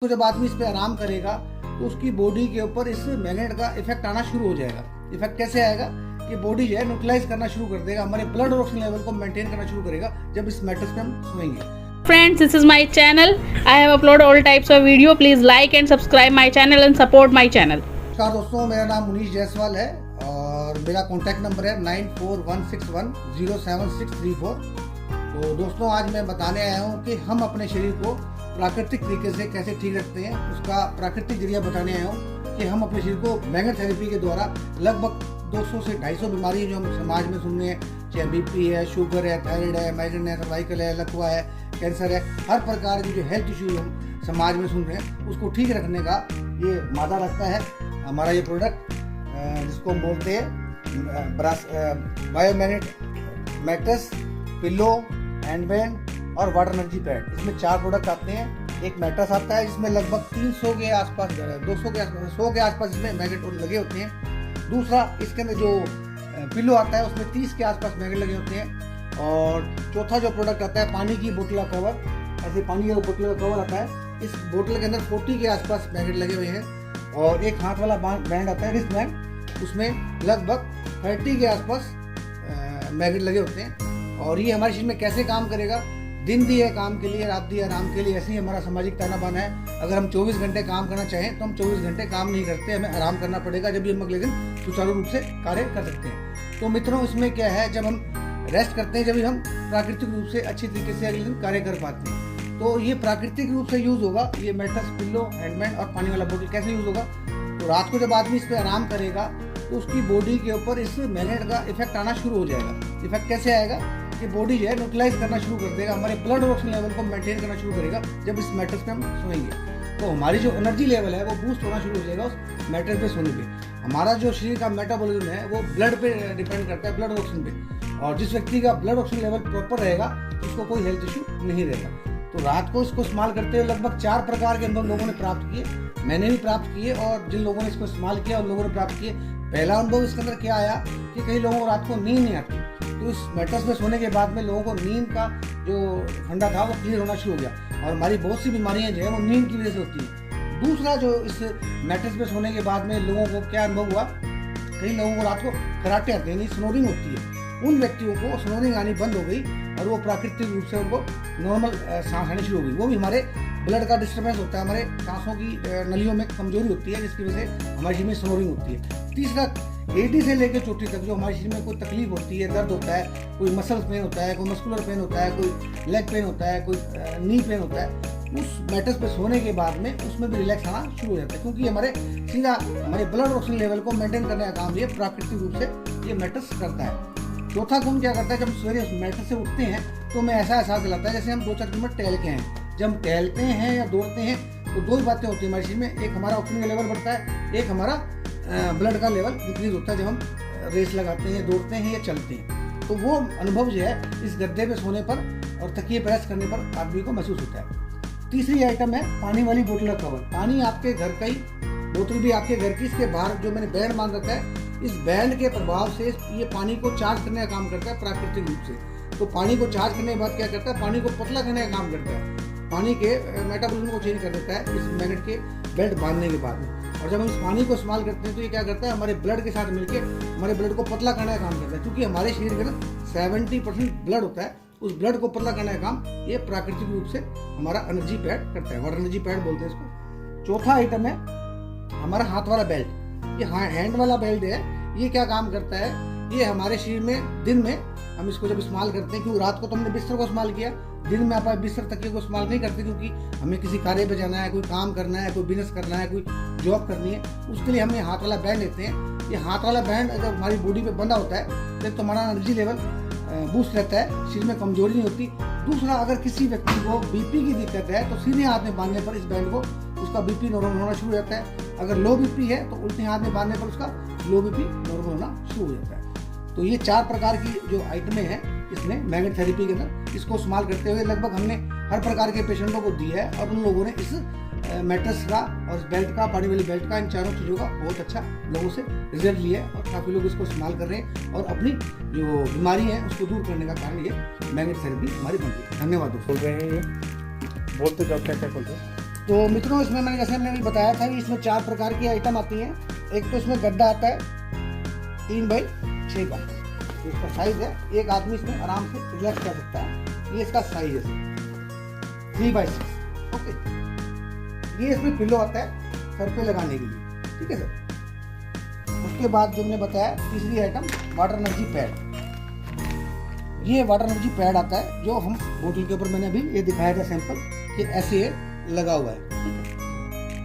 तो जब आदमी इस पे आराम करेगा तो उसकी बॉडी के ऊपर इस मैग्नेट का इफेक्ट आना शुरू हो जाएगा। इफेक्ट कैसे आएगा कि बॉडी जो है न्यूट्रलाइज करना शुरू कर देगा, हमारे ब्लड ऑक्सीजन लेवल को मेंटेन करना शुरू करेगा जब इस मैट्रेस पे हम सोएंगे। Friends, this is my channel. I have uploaded all types of video. Please like and subscribe my channel and support my channel. नमस्कार दोस्तों, मेरा नाम मुनीश जायसवाल है और मेरा कॉन्टैक्ट नंबर है 9416107634। तो दोस्तों, आज मैं बताने आया हूँ कि हम अपने शरीर को प्राकृतिक तरीके से कैसे ठीक रखते हैं। उसका प्राकृतिक जरिया बताने आया हूँ कि हम अपने शरीर को मैग्नेट थेरेपी के द्वारा लगभग 200 से 250 बीमारी जो हम समाज में सुन रहे हैं, चाहे बीपी है, शुगर है, थायराइड है, माइग्रेन है, सर्वाइकल है, लकवा है, कैंसर है, हर प्रकार की जो हेल्थ इश्यू हम समाज में सुन रहे हैं उसको ठीक रखने का ये मादा रखता है हमारा ये प्रोडक्ट, जिसको हम बोलते हैं बायोमैग्नेट मैट्रेस, पिल्लो, हैंडबैंड और वाटर एनर्जी पैड। इसमें 4 प्रोडक्ट आते हैं। एक मैट्रेस आता है जिसमें लगभग 300 के आसपास, 200 के आसपास, 100 के आसपास इसमें मैग्नेट लगे होते हैं। दूसरा, इसके अंदर जो पिल्लो आता है उसमें 30 के आसपास मैग्नेट लगे होते हैं। और चौथा जो प्रोडक्ट आता है पानी की बोतल का कवर, ऐसे पानी का बोतल का कवर आता है, इस बोतल के अंदर 40 के आसपास मैग्नेट लगे हुए हैं। और एक हाथ वाला बैंड आता है, रिस्ट बैंड, उसमें लगभग 30 के आसपास मैग्नेट लगे होते हैं। और ये हमारे शरीर में कैसे काम करेगा, दिन दिए काम के लिए, रात दिए आराम के लिए, ऐसे ही हमारा सामाजिक ताना बाना है। अगर हम 24 घंटे काम करना चाहें तो हम 24 घंटे काम नहीं करते, हमें आराम करना पड़ेगा, जब भी हम अगले दिन सुचारू रूप से कार्य कर सकते हैं। तो मित्रों, इसमें क्या है, जब हम रेस्ट करते हैं, जब भी हम प्राकृतिक रूप से अच्छी तरीके से अगले दिन कार्य कर पाते हैं। तो ये प्राकृतिक रूप से यूज होगा, ये मैट्रेस, पिल्लो, हैंडबैंड और पानी वाला बोतल कैसे यूज होगा। तो रात को जब आदमी इस पर आराम करेगा तो उसकी बॉडी के ऊपर इस मैग्नेट का इफेक्ट आना शुरू हो जाएगा। इफेक्ट कैसे आएगा कि बॉडी जो है न्यूट्रलाइज करना शुरू कर देगा, हमारे ब्लड ऑक्सीजन लेवल को मेंटेन करना शुरू करेगा जब इस मैट्रेस पे हम सोएंगे। तो हमारी जो एनर्जी लेवल है वो बूस्ट होना शुरू हो जाएगा उस मैट्रेस पे सोने पे। हमारा जो शरीर का मेटाबॉलिज्म है वो ब्लड पे डिपेंड करता है, ब्लड ऑक्सीजन पे। और जिस व्यक्ति का ब्लड ऑक्सीजन लेवल प्रॉपर रहेगा उसको कोई हेल्थ इशू नहीं रहेगा। तो रात को इसको इस्तेमाल करते हुए लगभग 4 प्रकार के अनुभव लोगों ने प्राप्त किए। मैंने भी प्राप्त किए और जिन लोगों ने इसको इस्तेमाल किया उन लोगों ने प्राप्त किए। पहला अनुभव इसके अंदर क्या आया कि कई लोगों को रात को नींद नहीं आती। तो इस मैट्रेस में सोने के बाद में लोगों को नींद का जो फंडा था वो क्लियर होना शुरू हो गया। और हमारी बहुत सी बीमारियां जो है वो नींद की वजह से होती है। दूसरा, जो इस मैट्रेस में सोने के बाद में लोगों को क्या अनुभव हुआ, कई लोगों को रात को खराटे आते हैं, स्नोरिंग होती है। उन व्यक्तियों को स्नोरिंग आनी बंद हो गई और वो प्राकृतिक रूप से उनको नॉर्मल सांस आनी शुरू हो गई। वो भी हमारे ब्लड का डिस्टर्बेंस होता है, हमारे सांसों की नलियों में कमजोरी होती है, जिसकी वजह से हमारे शरीर में स्नोरिंग होती है। तीसरा, एडी से लेकर चोटी तक जो हमारे शरीर में कोई तकलीफ होती है, दर्द होता है, कोई मसल पेन होता है, कोई मस्कुलर पेन होता है, कोई लेग पेन होता है, कोई नी पेन होता है, उस मैट्रेस पे सोने के बाद में उसमें भी रिलैक्स आना शुरू हो जाता है, क्योंकि हमारे सीधा हमारे ब्लड ऑक्सीजन लेवल को मेंटेन करने का काम ये प्राकृतिक रूप से ये मैट्रेस करता है। चौथा गुण क्या करता है, जब सवेरे उस मैट्रेस से उठते हैं तो हमें ऐसा एहसास दिलाता है जैसे हम 2-4 किलोमीटर टहल के हैं। जब हम टहलते हैं या दौड़ते हैं तो 2 ही बातें होती है हमारे शरीर में, एक हमारा ऑक्सीजन का लेवल बढ़ता है, एक हमारा ब्लड का लेवल इंक्रीज होता है जब हम रेस लगाते हैं, दौड़ते हैं या चलते हैं। तो वो अनुभव जो है इस गद्दे पे सोने पर और तकिए पर रेस्ट करने पर आदमी को महसूस होता है। तीसरी आइटम है पानी वाली बोतल का कवर। पानी आपके घर का ही, बोतल भी आपके घर की, इसके बाहर जो मैंने बैंड मान रखा है, इस बैंड के प्रभाव से ये पानी को चार्ज करने का काम करता है प्राकृतिक रूप से। तो पानी को चार्ज करने के बाद क्या करता है, पानी को पतला करने का काम करता है, पानी के मेटाबॉलिज्म को चेंज कर देता है इस मैग्नेट के बेल्ट बांधने के बाद में। और जब हम इस पानी को इस्तेमाल करते हैं तो ये क्या करता है, हमारे ब्लड के साथ मिलकर हमारे ब्लड को पतला करने का काम करता है, क्योंकि हमारे शरीर के अंदर 70% ब्लड होता है। उस ब्लड को पतला करने का काम ये प्राकृतिक रूप से हमारा एनर्जी पैड करता है, वाटर एनर्जी पैड बोलते हैं इसको। चौथा आइटम है हमारा हाथ वाला बेल्ट। ये हैंड वाला बेल्ट है, ये क्या काम करता है, ये हमारे शरीर में दिन में हम इसको जब इस्तेमाल करते हैं, क्योंकि रात को तो हमने बिस्तर को इस्तेमाल किया, दिन में आप बिस्तर तकिए को इस्तेमाल नहीं करते, क्योंकि हमें किसी कार्य पे जाना है, कोई काम करना है, कोई बिजनेस करना है, कोई जॉब करनी है, उसके लिए हमें हाथ वाला बैंड लेते हैं। ये हाथ वाला बैंड अगर हमारी बॉडी पे बंधा होता है तो हमारा एनर्जी लेवल बूस्ट रहता है, शरीर में कमजोरी नहीं होती। दूसरा, अगर किसी व्यक्ति को बीपी की दिक्कत है तो सीधे हाथ में बांधने पर इस बैंड को उसका बीपी नॉर्मल होना शुरू हो जाता है। अगर लो बीपी है तो उल्टे हाथ में बांधने पर उसका लो बीपी नॉर्मल होना शुरू हो जाता है। तो ये 4 प्रकार की जो आइटमें हैं इसमें मैग्नेट थेरेपी के अंदर, इसको इस्तेमाल करते हुए लगभग हमने हर प्रकार के पेशेंटों को दी है और उन लोगों ने इस मैट्रेस का और बेल्ट का, पानी वाली बेल्ट का, इन चारों चीज़ों का बहुत अच्छा लोगों से रिजल्ट लिया है और काफ़ी लोग इसको इस्तेमाल कर रहे हैं और अपनी जो बीमारी है उसको दूर करने का कारण ये मैग्नेट थेरेपी हमारी बन रही है। धन्यवाद। बोल रहे हैं ये, बोलते जाओ क्या क्या बोलते हो। तो मित्रों इसमें मैंने जैसे हमने अभी बताया था कि इसमें 4 प्रकार की आइटम आती हैं। एक तो इसमें गद्दा आता है 3x6 का, तो इसका साइज है, एक आदमी इसमें आराम से रिलैक्स कर सकता है। ये इसका साइज है 3x6। ओके, ये इसमें पिलो आता है सर पे लगाने के लिए, ठीक है सर। उसके बाद जो मैंने बताया तीसरी आइटम वाटर एनर्जी पैड। ये वाटर एनर्जी पैड आता है जो हम बोतल के ऊपर मैंने अभी ये दिखाया था सैंपल कि ऐसे ये लगा हुआ है।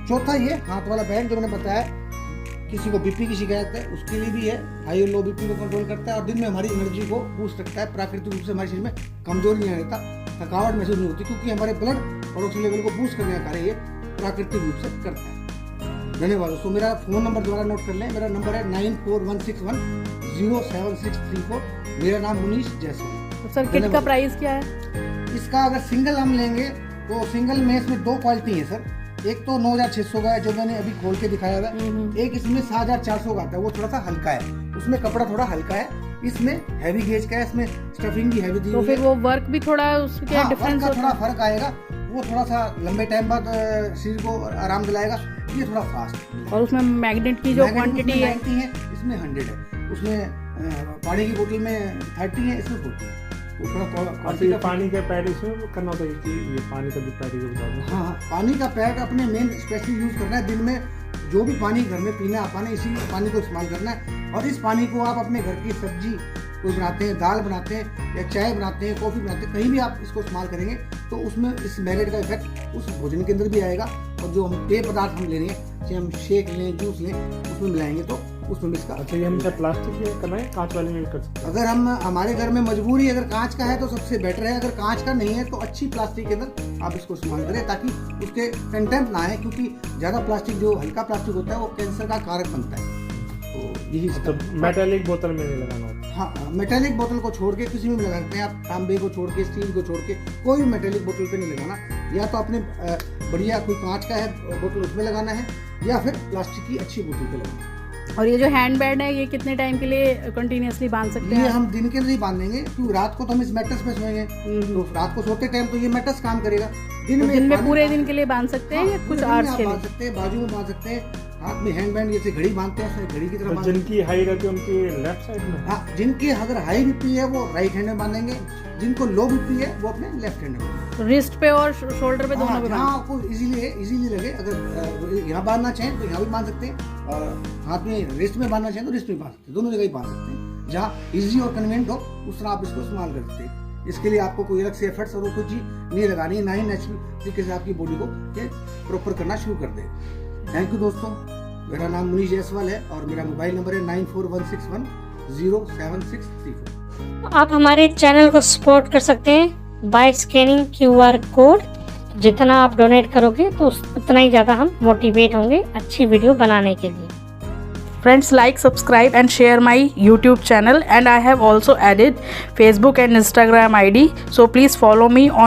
चौथा ये हाथ वाला बैंड जो मैंने बताया, किसी को बीपी की शिकायत है उसके लिए भी है, हाई और लो बीपी को कंट्रोल करता है और दिन में हमारी एनर्जी को बूस्ट रखता है। प्राकृतिक रूप से हमारे शरीर में कमजोरी नहीं रहता, थकावट महसूस नहीं होती, क्योंकि हमारे ब्लड और ऑक्सीजन लेवल को बूस्ट करने का कार्य ये प्राकृतिक रूप से करता है। धन्यवाद दोस्तों। मेरा फोन नंबर दोबारा नोट कर लें, मेरा नंबर है 9416107634। मेरा नाम मुनीश जायसवाल। तो सर किट का प्राइस क्या है? इसका अगर सिंगल हम लेंगे तो सिंगल में इसमें 2 क्वालिटी है सर। एक तो 9600 का है जो मैंने अभी खोल के दिखाया हुआ है, एक इसमें 7400 का आता है, वो थोड़ा सा हल्का है, उसमें कपड़ा थोड़ा हल्का है, इसमें हैवी गेज का है, इसमें स्टफिंग भी हैवी दी हुई है। तो फिर वो वर्क भी थोड़ा उसके डिफरेंस थोड़ा फर्क आएगा, वो थोड़ा सा लंबे टाइम बाद शरीर को आराम दिलाएगा, ये थोड़ा फास्ट। और उसमें मैग्नेट की जो क्वांटिटी है इसमें 100 है, उसमें पानी की बोतल में 30 है, इसमें 40 है। अच्छा, ये पानी का पैड इसमें करना होता है कि ये पानी का भी पैड है बता दो। हाँ, पानी का पैड अपने मेन स्पेशली यूज करना है। दिन में जो भी पानी घर में पीना है आपने इसी पानी को इस्तेमाल करना है, और इस पानी को आप अपने घर की सब्जी कोई बनाते हैं, दाल बनाते हैं या चाय बनाते हैं, कॉफी बनाते हैं, कहीं भी आप इसको इस्तेमाल करेंगे तो उसमें इस मैग्नेट का इफेक्ट उस भोजन के अंदर भी आएगा, और जो हम पेय पदार्थ हम ले रहे हैं, चाहे हम शेक लें, जूस लें, उसमें मिलाएंगे तो उसमें भी इसका। अच्छा, ये हम प्लास्टिक में करना है, कांच वाले में कर सकते हैं? अगर हम हमारे घर में मजबूरी अगर कांच का है तो सबसे बेटर है, अगर कांच का नहीं है तो अच्छी प्लास्टिक के अंदर आप इसको इस्तेमाल करें ताकि उसके कंटेंट ना आए, क्योंकि ज्यादा प्लास्टिक जो हल्का प्लास्टिक होता है वो कैंसर का कारक बनता है। तो यही तो मेटालिक बोतल में नहीं लगाना होता? हाँ, मेटालिक बोतल को छोड़ के किसी में भी लगा सकते हैं आप, तांबे को छोड़ के, स्टील को छोड़ के, कोई भी मेटालिक बोतल पे नहीं लगाना। या तो अपने बढ़िया कोई कांच का है बोतल उसमें लगाना है, या फिर प्लास्टिक की अच्छी बोतल पे लगाना है। और ये जो हैंड बैड है ये कितने टाइम के लिए कंटिन्यूअसली बांध सकते हैं? ये हम दिन के अंदर ही बांधेंगे, क्योंकि रात को तो हम इस मैट्रेस पे सोएंगे, तो रात को सोते टाइम तो ये मैट्रेस काम करेगा। दिन में पूरे दिन के लिए बांध सकते हैं या कुछ आवर्स के लिए? बांध सकते हैं, बाजू में बांध सकते हैं, हाथ में हैंड बैंड जैसे घड़ी बांधते हैं घड़ी की तरह। जिनकी हाई रहती है उनकी लेफ्ट साइड में? हाँ, जिनकी अगर हाई बीपी है वो राइट हैंड में बांधेंगे, जिनको लो बीपी है वो अपने लेफ्ट हैंड में। रिस्ट पे और शोल्डर पे दोनों पे? हाँ, आपको इजीली लगे, अगर यहाँ बांधना चाहें तो यहाँ भी बांध सकते हैं, और हाथ में रिस्ट में बांधना चाहें तो रिस्ट में बांध सकते हैं, दोनों जगह ही बांध सकते हैं। जहाँ इजी और कन्वीनियंट हो उस तरह आप इसको इस्तेमाल कर सकते हैं। इसके लिए आपको कोई अलग से एफर्ट्स और कोई चीज नहीं लगानी है, ना ही नेचुरल तरीके से आपकी बॉडी को ये प्रॉपर करना शुरू कर दे। थैंक यू दोस्तों। मेरा नाम मुनीश जायसवाल है और मेरा मोबाइल नंबर है 9416107634। आप हमारे चैनल को सपोर्ट कर सकते हैं बाय स्कैनिंग QR कोड। जितना आप डोनेट करोगे तो उतना ही ज़्यादा हम मोटिवेट होंगे अच्छी वीडियो बनाने के लिए। Friends, like, subscribe and share my YouTube channel, and I have also added Facebook and Instagram ID, so please follow me on